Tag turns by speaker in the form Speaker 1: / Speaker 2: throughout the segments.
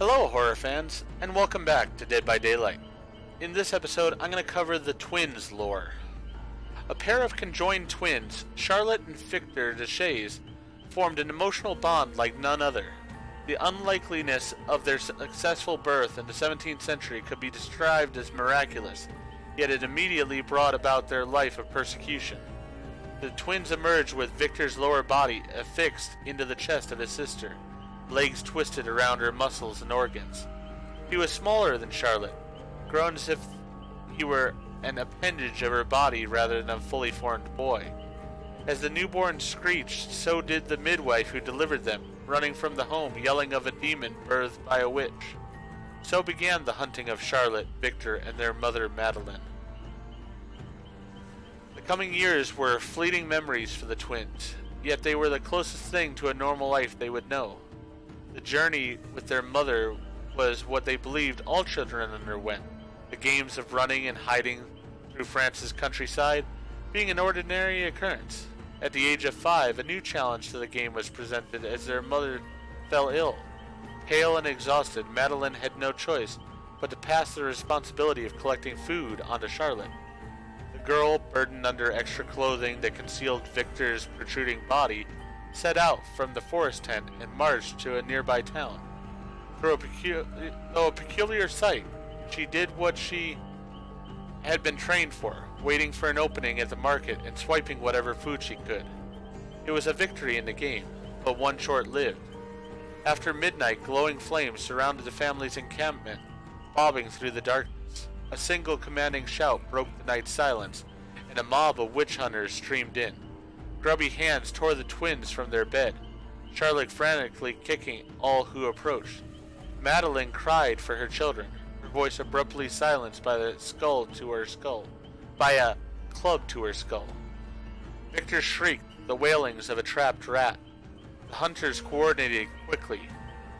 Speaker 1: Hello, horror fans, and welcome back to Dead by Daylight. In this episode, I'm going to cover the twins lore. A pair of conjoined twins, Charlotte and Victor Deshays, formed an emotional bond like none other. The unlikeliness of their successful birth in the 17th century could be described as miraculous, yet it immediately brought about their life of persecution. The twins emerged with Victor's lower body affixed into the chest of his sister, legs twisted around her muscles and organs. He was smaller than Charlotte, grown as if he were an appendage of her body rather than a fully formed boy. As the newborn screeched, so did the midwife who delivered them, running from the home yelling of a demon birthed by a witch. So began the hunting of Charlotte, Victor, and their mother Madeline. The coming years were fleeting memories for the twins, yet they were the closest thing to a normal life they would know. The journey with their mother was what they believed all children underwent, the games of running and hiding through France's countryside being an ordinary occurrence. At the age of 5, a new challenge to the game was presented as their mother fell ill. Pale and exhausted, Madeline had no choice but to pass the responsibility of collecting food onto Charlotte. The girl, burdened under extra clothing that concealed Victor's protruding body, set out from the forest tent and marched to a nearby town. Though a peculiar sight, she did what she had been trained for, waiting for an opening at the market and swiping whatever food she could. It was a victory in the game, but one short-lived. After midnight, glowing flames surrounded the family's encampment, bobbing through the darkness. A single commanding shout broke the night's silence, and a mob of witch hunters streamed in. Grubby hands tore the twins from their bed, Charlotte frantically kicking all who approached. Madeline cried for her children, her voice abruptly silenced by a club to her skull. Victor shrieked, the wailings of a trapped rat. The hunters coordinated quickly.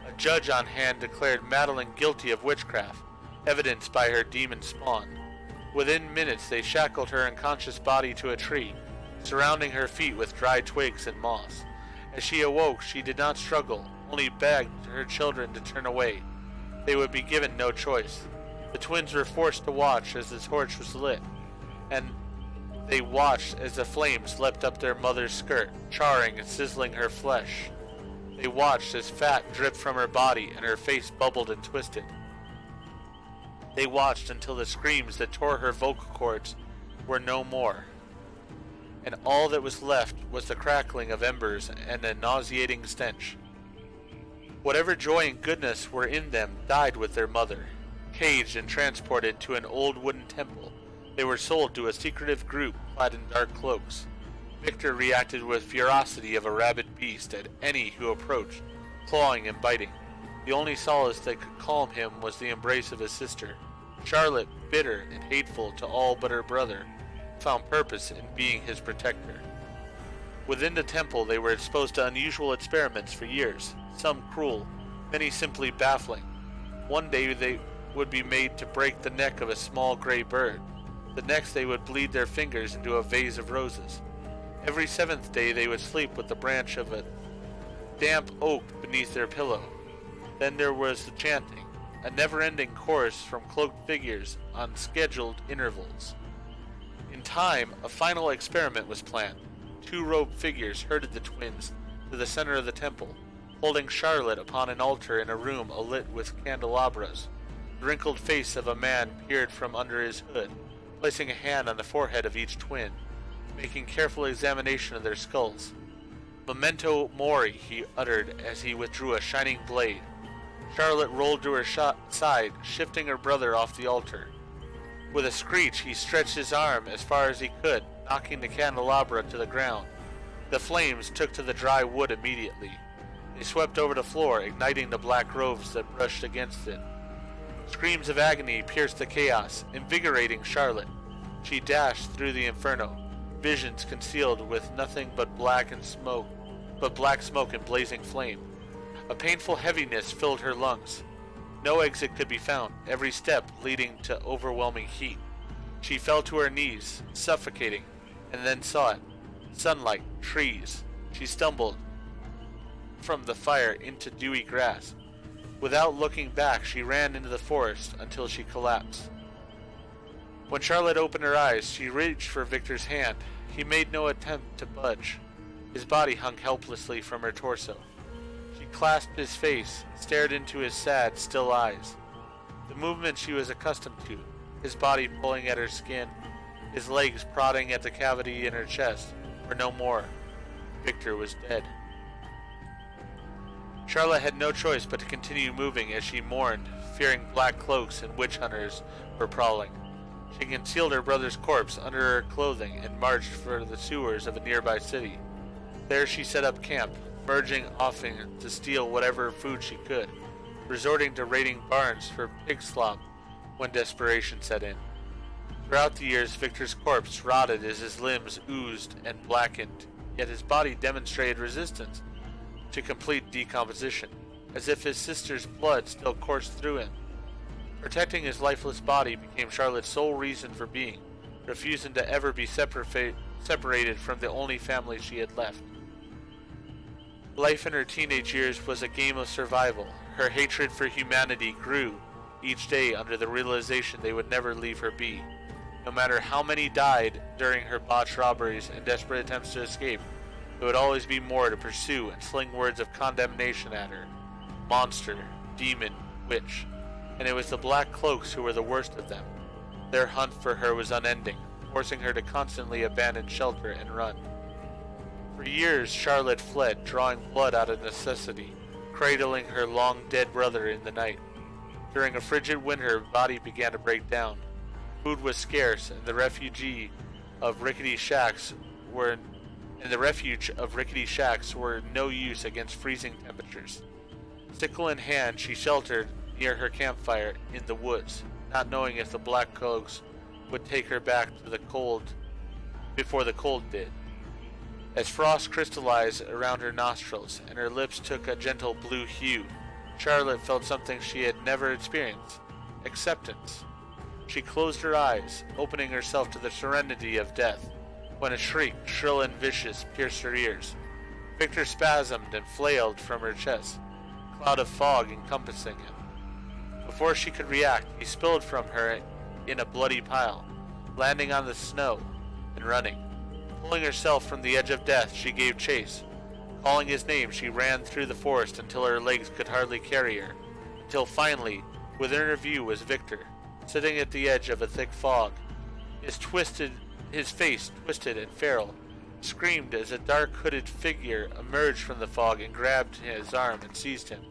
Speaker 1: A judge on hand declared Madeline guilty of witchcraft, evidenced by her demon spawn. Within minutes they shackled her unconscious body to a tree, surrounding her feet with dry twigs and moss. As she awoke, she did not struggle, only begged her children to turn away. They would be given no choice. The twins were forced to watch as the torch was lit, and they watched as the flames leapt up their mother's skirt, charring and sizzling her flesh. They watched as fat dripped from her body and her face bubbled and twisted. They watched until the screams that tore her vocal cords were no more, and all that was left was the crackling of embers and a nauseating stench. Whatever joy and goodness were in them died with their mother. Caged and transported to an old wooden temple, they were sold to a secretive group clad in dark cloaks. Victor reacted with ferocity of a rabid beast at any who approached, clawing and biting. The only solace that could calm him was the embrace of his sister. Charlotte, bitter and hateful to all but her brother, found purpose in being his protector. Within the temple they were exposed to unusual experiments for years, some cruel, many simply baffling. One day they would be made to break the neck of a small gray bird. The next they would bleed their fingers into a vase of roses. Every 7th day they would sleep with the branch of a damp oak beneath their pillow. Then there was the chanting, a never-ending chorus from cloaked figures on scheduled intervals. In time, a final experiment was planned. 2 robed figures herded the twins to the center of the temple, holding Charlotte upon an altar in a room alit with candelabras. The wrinkled face of a man peered from under his hood, placing a hand on the forehead of each twin, making careful examination of their skulls. "Memento mori," he uttered as he withdrew a shining blade. Charlotte rolled to her side, shifting her brother off the altar. With a screech, he stretched his arm as far as he could, knocking the candelabra to the ground. The flames took to the dry wood immediately. They swept over the floor, igniting the black robes that brushed against it. Screams of agony pierced the chaos, invigorating Charlotte. She dashed through the inferno, visions concealed with nothing but black smoke and blazing flame. A painful heaviness filled her lungs. No exit could be found, every step leading to overwhelming heat. She fell to her knees, suffocating, and then saw it. Sunlight, trees. She stumbled from the fire into dewy grass. Without looking back, she ran into the forest until she collapsed. When Charlotte opened her eyes, she reached for Victor's hand. He made no attempt to budge. His body hung helplessly from her torso. She clasped his face, stared into his sad, still eyes. The movement she was accustomed to, his body pulling at her skin, his legs prodding at the cavity in her chest, were no more. Victor was dead. Charlotte had no choice but to continue moving as she mourned, fearing black cloaks and witch hunters were prowling. She concealed her brother's corpse under her clothing and marched for the sewers of a nearby city. There she set up camp, merging often to steal whatever food she could, resorting to raiding barns for pig slop when desperation set in. Throughout the years, Victor's corpse rotted as his limbs oozed and blackened, yet his body demonstrated resistance to complete decomposition, as if his sister's blood still coursed through him. Protecting his lifeless body became Charlotte's sole reason for being, refusing to ever be separated from the only family she had left. Life in her teenage years was a game of survival. Her hatred for humanity grew each day under the realization they would never leave her be. No matter how many died during her botched robberies and desperate attempts to escape, there would always be more to pursue and sling words of condemnation at her. Monster, demon, witch. And it was the Black Cloaks who were the worst of them. Their hunt for her was unending, forcing her to constantly abandon shelter and run. For years, Charlotte fled, drawing blood out of necessity, cradling her long-dead brother in the night. During a frigid winter, her body began to break down. Food was scarce, and the refuge of rickety shacks were no use against freezing temperatures. Sickle in hand, she sheltered near her campfire in the woods, not knowing if the Black Cloaks would take her back to the cold before the cold did. As frost crystallized around her nostrils and her lips took a gentle blue hue, Charlotte felt something she had never experienced: acceptance. She closed her eyes, opening herself to the serenity of death, when a shriek, shrill and vicious, pierced her ears. Victor spasmed and flailed from her chest, a cloud of fog encompassing him. Before she could react, he spilled from her in a bloody pile, landing on the snow and running. Pulling herself from the edge of death, she gave chase. Calling his name, she ran through the forest until her legs could hardly carry her, until finally, within her view was Victor, sitting at the edge of a thick fog. His face twisted and feral, screamed as a dark hooded figure emerged from the fog and grabbed his arm and seized him.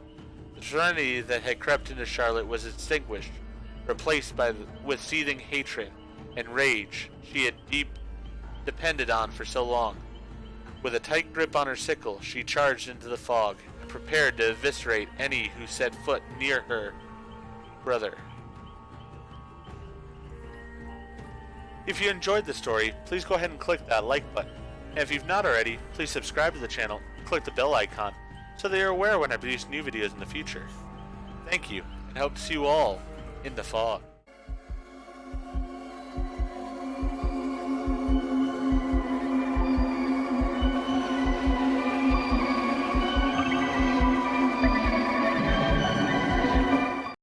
Speaker 1: The serenity that had crept into Charlotte was extinguished, replaced with seething hatred and rage she had depended on for so long. With a tight grip on her sickle, she charged into the fog and prepared to eviscerate any who set foot near her brother. If you enjoyed the story, please go ahead and click that like button. And if you've not already, please subscribe to the channel and click the bell icon so that you're aware when I produce new videos in the future. Thank you, and hope to see you all in the fog.